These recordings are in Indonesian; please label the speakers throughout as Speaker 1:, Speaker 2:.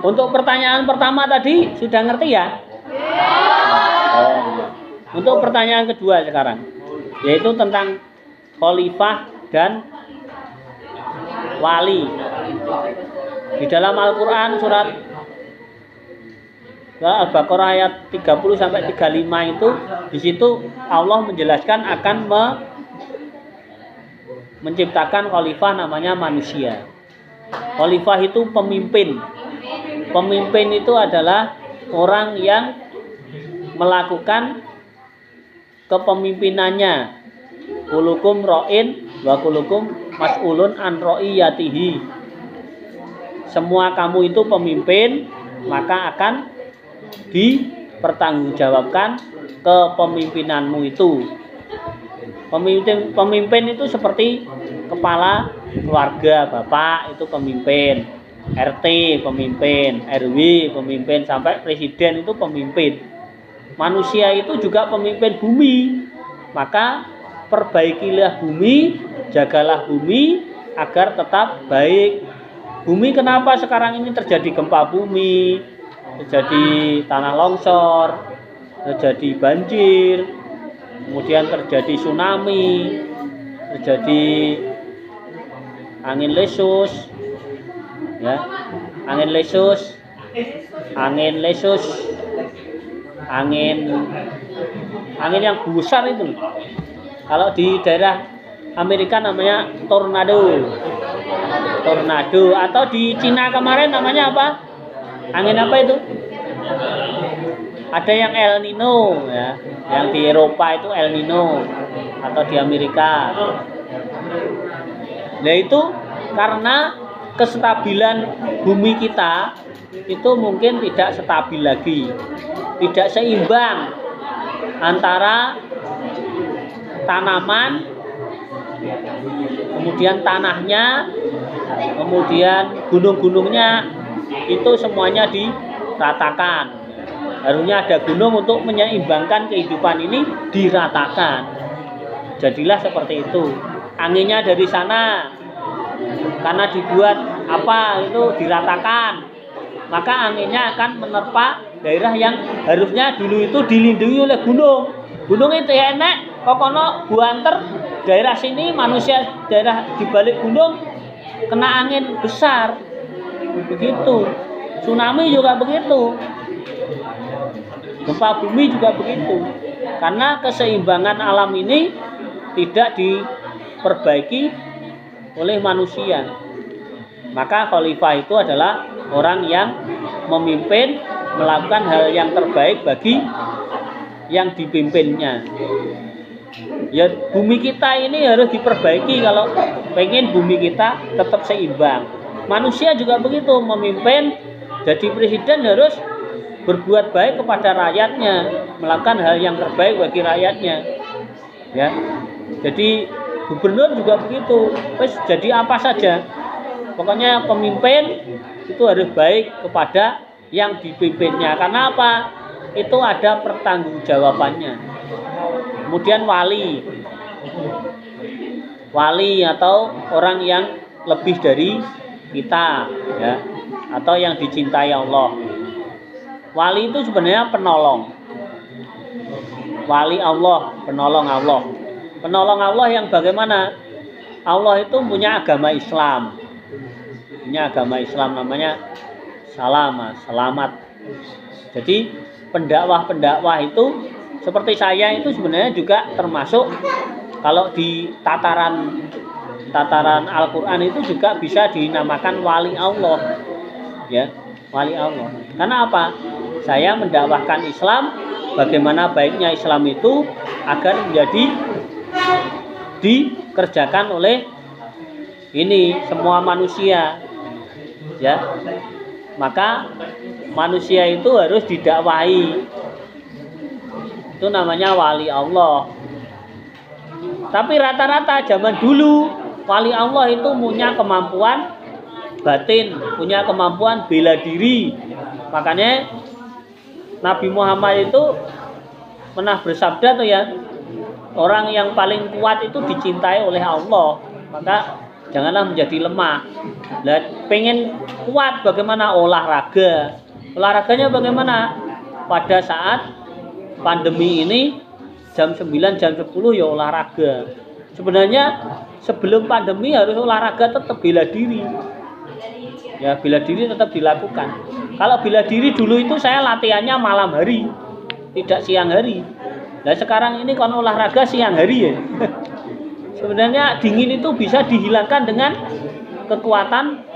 Speaker 1: Untuk pertanyaan pertama tadi sudah ngerti ya? Oh. Untuk pertanyaan kedua sekarang, yaitu tentang khalifah dan wali. Di dalam Al-Qur'an surat Al-Baqarah ayat 30 sampai 35 itu, di situ Allah menjelaskan akan menciptakan khalifah namanya manusia. Khalifah itu pemimpin. Pemimpin itu adalah orang yang melakukan kepemimpinannya. Kulukum ra'in wa kulukum mas'ulun an ra'iyatihi. Semua kamu itu pemimpin, maka akan dipertanggungjawabkan kepemimpinanmu itu. Pemimpin itu seperti kepala keluarga, bapak itu pemimpin, RT pemimpin, RW pemimpin, sampai presiden itu pemimpin. Manusia itu juga pemimpin bumi. Maka perbaikilah bumi, jagalah bumi agar tetap baik. Bumi kenapa sekarang ini terjadi gempa bumi, terjadi tanah longsor, terjadi banjir, kemudian terjadi tsunami, terjadi angin lesus, ya, angin yang besar itu. Kalau di daerah Amerika namanya tornado, atau di Cina kemarin namanya apa? Angin apa itu? Ada yang El Nino, ya, yang di Eropa itu El Nino, atau di Amerika. Nah itu karena kestabilan bumi kita itu mungkin tidak stabil lagi, tidak seimbang antara tanaman, kemudian tanahnya, kemudian gunung-gunungnya, itu semuanya diratakan. Harusnya ada gunung untuk menyeimbangkan kehidupan ini, diratakan. Jadilah seperti itu. Anginnya dari sana, karena dibuat apa itu diratakan, maka anginnya akan menerpa daerah yang harusnya dulu itu dilindungi oleh gunung. Gunung itu ya enak, kokono buanter daerah sini, manusia daerah di balik gunung kena angin besar. Begitu. Tsunami juga begitu. Gempa bumi juga begitu. Karena keseimbangan alam ini tidak diperbaiki oleh manusia. Maka khalifah itu adalah orang yang memimpin, melakukan hal yang terbaik bagi yang dipimpinnya. Ya, bumi kita ini harus diperbaiki kalau pengen bumi kita tetap seimbang. Manusia juga begitu, memimpin, jadi presiden harus berbuat baik kepada rakyatnya, melakukan hal yang terbaik bagi rakyatnya. Ya. Jadi gubernur juga begitu. Terus jadi apa saja. Pokoknya pemimpin itu harus baik kepada yang dipimpinnya. Karena apa? Itu ada pertanggungjawabannya. Kemudian wali atau orang yang lebih dari kita, ya, atau yang dicintai Allah. Wali itu sebenarnya penolong. Wali Allah, penolong Allah. Penolong Allah yang bagaimana? Allah itu punya agama Islam. Punya agama Islam namanya selamat. Jadi pendakwah itu seperti saya itu sebenarnya juga termasuk, kalau di tataran Al-Qur'an itu juga bisa dinamakan wali Allah. Ya, wali Allah. Karena apa? Saya mendakwahkan Islam, bagaimana baiknya Islam itu agar menjadi dikerjakan oleh ini semua manusia. Ya. Maka manusia itu harus didakwahi. Itu namanya wali Allah. Tapi rata-rata zaman dulu wali Allah itu punya kemampuan batin, punya kemampuan bela diri. Makanya Nabi Muhammad itu pernah bersabda tuh ya, orang yang paling kuat itu dicintai oleh Allah. Maka Janganlah menjadi lemah. Lah pengen kuat bagaimana? Olahraga. Olahraganya bagaimana? Pada saat pandemi ini jam 9 jam 10 ya olahraga. Sebenarnya sebelum pandemi harus olahraga, tetap bela diri. Ya, bela diri tetap dilakukan. Kalau bela diri dulu itu saya latihannya malam hari, tidak siang hari. Nah sekarang ini kan olahraga siang hari ya. Sebenarnya dingin itu bisa dihilangkan dengan kekuatan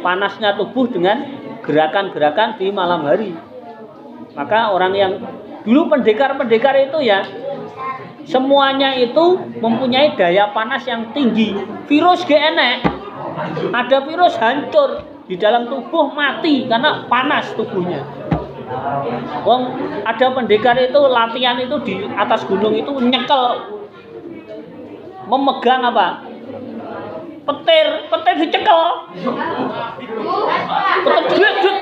Speaker 1: panasnya tubuh dengan gerakan-gerakan di malam hari. Maka orang yang dulu pendekar-pendekar itu ya semuanya itu mempunyai daya panas yang tinggi. Virus enek, ada virus hancur di dalam tubuh mati karena panas tubuhnya. Wong ada pendekar itu latihan itu di atas gunung itu nyekel, memegang apa? Petir dicekel. Petir dut.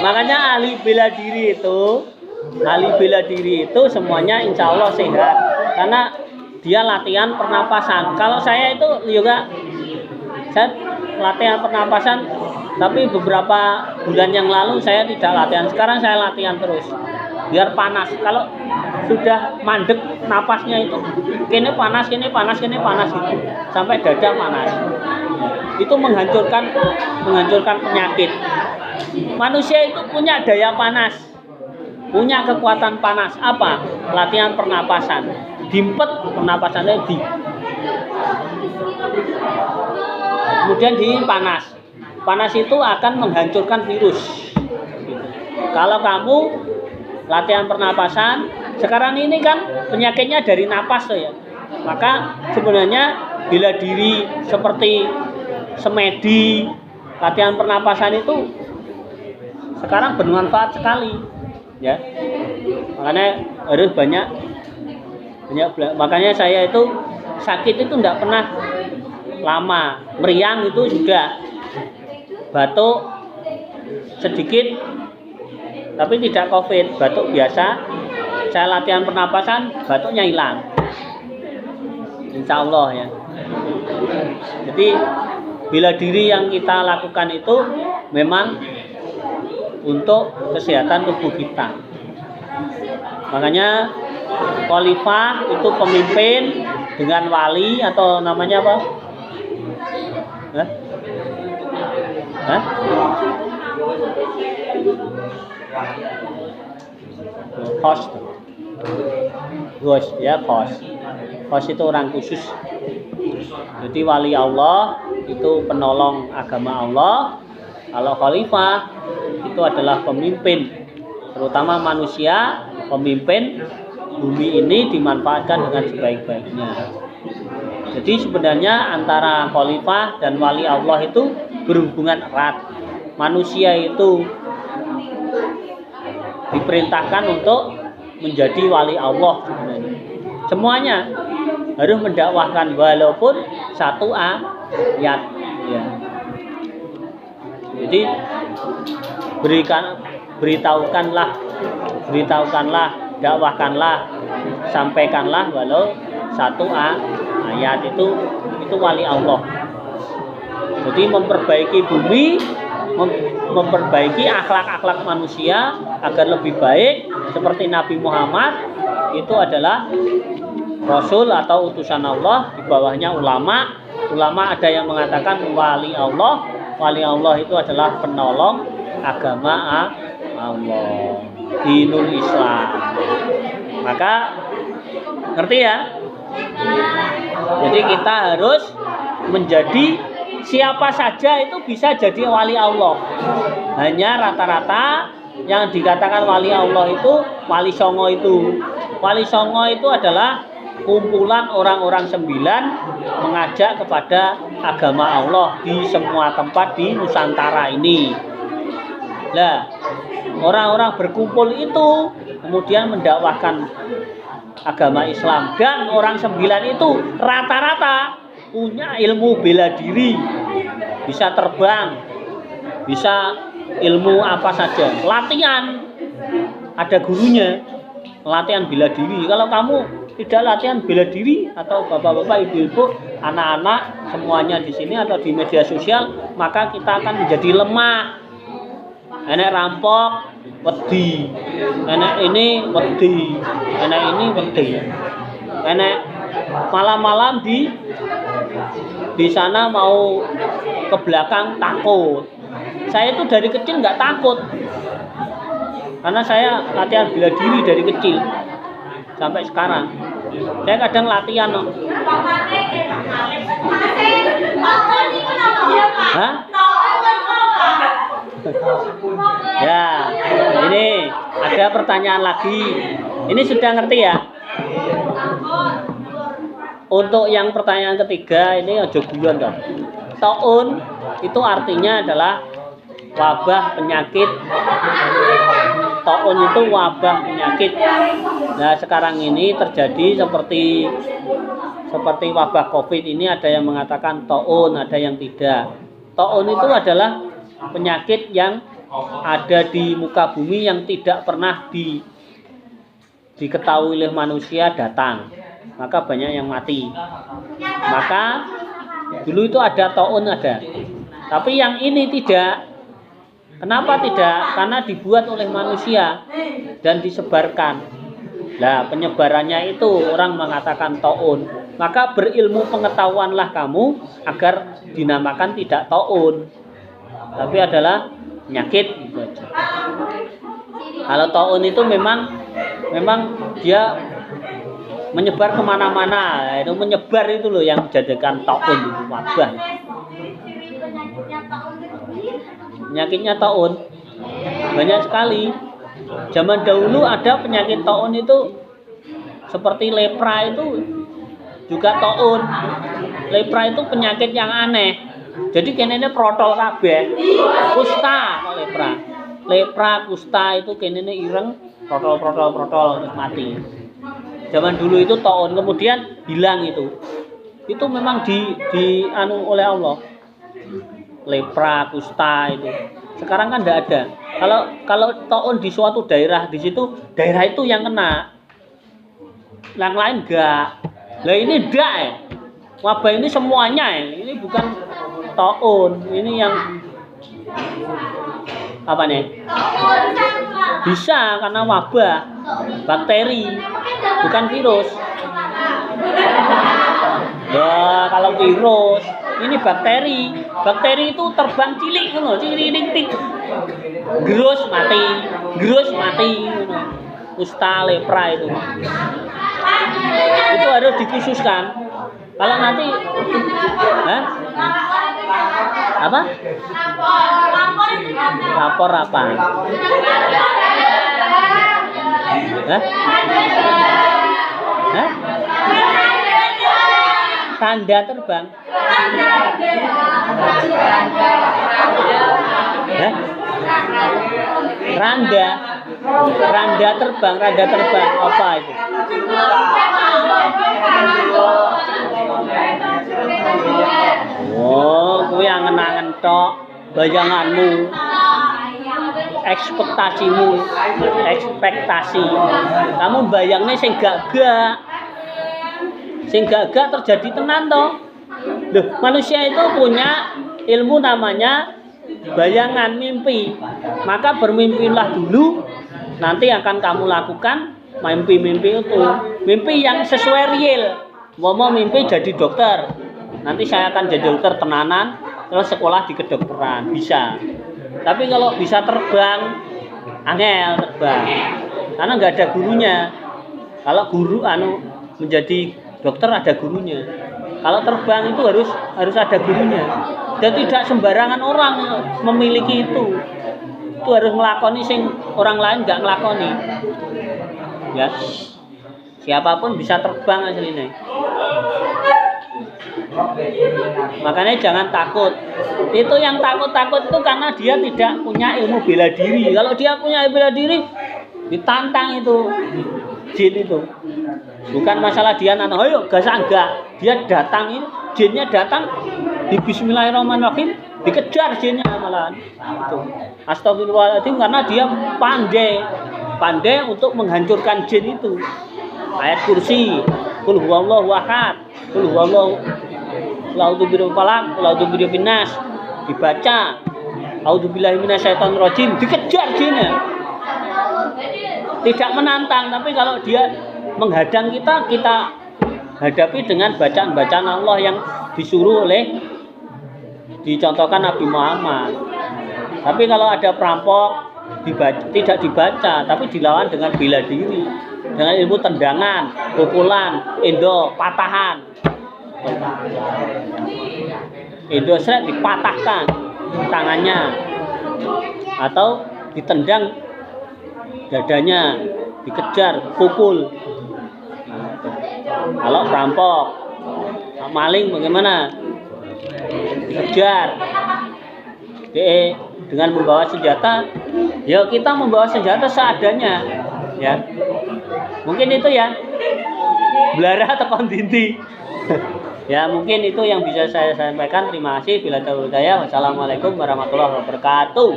Speaker 1: Makanya ahli bela diri itu semuanya insya Allah sehat karena dia latihan pernapasan. Kalau saya itu juga saya latihan pernapasan, tapi beberapa bulan yang lalu saya tidak latihan. Sekarang saya latihan terus biar panas. Kalau sudah mandek napasnya itu kini panas gitu sampai dada panas. Itu menghancurkan penyakit. Manusia itu punya daya panas, punya kekuatan panas. Apa? Latihan pernapasan. Dimpet pernapasannya kemudian dipanas. Panas itu akan menghancurkan virus. Kalau kamu latihan pernapasan, sekarang ini kan penyakitnya dari napas tuh ya. Maka sebenarnya bela diri seperti semedi, latihan pernapasan itu sekarang bermanfaat sekali ya. Makanya harus banyak makanya saya itu sakit itu tidak pernah lama. Meriang itu juga, batuk sedikit tapi tidak COVID, batuk biasa. Saya latihan pernapasan, batuknya hilang insya Allah ya. Jadi bela diri yang kita lakukan itu memang untuk kesehatan tubuh kita. Makanya khalifah itu pemimpin dengan wali atau namanya apa? Host itu orang khusus. Jadi wali Allah itu penolong agama Allah. Kalau khalifah itu adalah pemimpin, terutama manusia, pemimpin bumi ini dimanfaatkan dengan sebaik-baiknya. Jadi sebenarnya antara khalifah dan wali Allah itu berhubungan erat. Manusia itu diperintahkan untuk menjadi wali Allah sebenarnya. Semuanya harus mendakwahkan walaupun satu ayat ya. Jadi beritahukanlah, dakwahkanlah, sampaikanlah walau satu ayat. Itu wali Allah. Jadi memperbaiki bumi, memperbaiki akhlak-akhlak manusia agar lebih baik seperti Nabi Muhammad itu adalah Rasul atau utusan Allah, di bawahnya ulama. Ulama ada yang mengatakan wali Allah. Wali Allah itu adalah penolong agama Allah, dinul Islam. Maka ngerti ya? Jadi kita harus menjadi siapa saja itu bisa jadi wali Allah. Hanya rata-rata yang dikatakan wali Allah itu wali songo itu. Wali songo itu adalah kumpulan orang-orang 9 mengajak kepada agama Allah di semua tempat di Nusantara ini. Nah, orang-orang berkumpul itu kemudian mendakwahkan agama Islam, dan orang 9 itu rata-rata punya ilmu bela diri, bisa terbang, bisa ilmu apa saja. Latihan, ada gurunya. Latihan bela diri. Kalau kamu tidak latihan bela diri, atau bapak-bapak, ibu-ibu, anak-anak semuanya di sini atau di media sosial, maka kita akan menjadi lemah. Enek rampok, wedi. Enek ini wedi. Enek ini wedi. Enek malam-malam di sana mau ke belakang takut. Saya itu dari kecil nggak takut, karena saya latihan bela diri dari kecil sampai sekarang. Saya kadang latihan. Hah? Ya, ini ada pertanyaan lagi. Ini sudah ngerti ya? Untuk yang pertanyaan ketiga ini ojo guyon dong. Taun itu artinya adalah wabah penyakit. Taun itu wabah penyakit. Nah, sekarang ini terjadi seperti wabah Covid ini, ada yang mengatakan taun, ada yang tidak. Taun itu adalah penyakit yang ada di muka bumi yang tidak pernah diketahui oleh manusia datang. Maka banyak yang mati. Maka dulu itu ada taun ada. Tapi yang ini tidak. Kenapa tidak? Karena dibuat oleh manusia dan disebarkan. Nah, penyebarannya itu orang mengatakan taun. Maka berilmu pengetahuanlah kamu agar dinamakan tidak taun, tapi adalah penyakit. Kalau taun itu memang dia menyebar kemana-mana. Itu menyebar itu loh yang menjadikan taun itu wabah. Penyakitnya taun banyak sekali. Zaman dahulu ada penyakit taun itu seperti lepra, itu juga taun. Lepra itu penyakit yang aneh. Jadi kenene protol kabeh. Kusta kok lepra. Lepra, kusta itu kenene ireng, protol mati. Zaman dulu itu taun, kemudian hilang itu. Itu memang di anu oleh Allah. Lepra, kusta itu. Sekarang kan tidak ada. Kalau taun di suatu daerah, di situ daerah itu yang kena. Yang lain enggak. Lah ini enggak ya. Wabah ini semuanya ya. Ini bukan taun. Ini yang apa nih? Bisa karena wabah, bakteri, bukan virus. Ya, kalau virus, ini bakteri. Bakteri itu terbang cilik ngono, cilik-cilik. Grus mati ngono. Kusta, lepra itu. Itu harus dikhususkan. Kalau nanti apa? Lapor apa? Tanda terbang. Randa terbang apa itu? Oh, kuwi angen-angen tok bayanganmu. Ekspektasi. Kamu bayangnya sing gagak terjadi tenan toh. Loh, manusia itu punya ilmu namanya bayangan, mimpi. Maka bermimpilah dulu, nanti akan kamu lakukan mimpi-mimpi itu. Mimpi yang sesuai real. Mau mimpi jadi dokter, nanti saya akan jadi dokter tenanan, terus sekolah di kedokteran, bisa. Tapi kalau bisa terbang, angel terbang, karena nggak ada gurunya. Kalau guru menjadi dokter ada gurunya. Kalau terbang itu harus ada gurunya. Dan tidak sembarangan orang memiliki itu. Itu harus ngelakoni sing orang lain nggak ngelakoni. Ya, siapapun bisa terbang aslinya. Makanya jangan takut. Itu yang takut itu karena dia tidak punya ilmu bela diri. Kalau dia punya bela diri, ditantang itu jin itu. Bukan masalah dia ayo gasak enggak. Dia datang ini, jinnya datang di bismillahirrahmanirrahim, dikejar jinnya malah. jalan. Itu. Astagfirullahaladzim karena dia pandai untuk menghancurkan jin itu. Ayat kursi, qul huwallahu ahad, qul huwallahu a'udzu falaq, a'udzu binnas dibaca, a'udzubillahi minasyaitonirrajim, dikejar jinnya. Tidak menantang, tapi kalau dia menghadang kita hadapi dengan bacaan-bacaan Allah yang disuruh dicontohkan Nabi Muhammad. Tapi kalau ada perampok tidak dibaca, tapi dilawan dengan bela diri, dengan ilmu tendangan, pukulan, patahan. Seret dipatahkan tangannya atau ditendang dadanya, dikejar, pukul. Kalau perampok, maling bagaimana? Dikejar. Dengan membawa senjata, ya kita membawa senjata seadanya, ya. Mungkin itu ya, belara atau kondisi. Ya mungkin itu yang bisa saya sampaikan. Terima kasih. Bila tahu saya. Wassalamualaikum warahmatullahi wabarakatuh.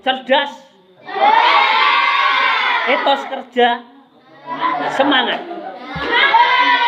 Speaker 1: Cerdas, etos kerja, semangat.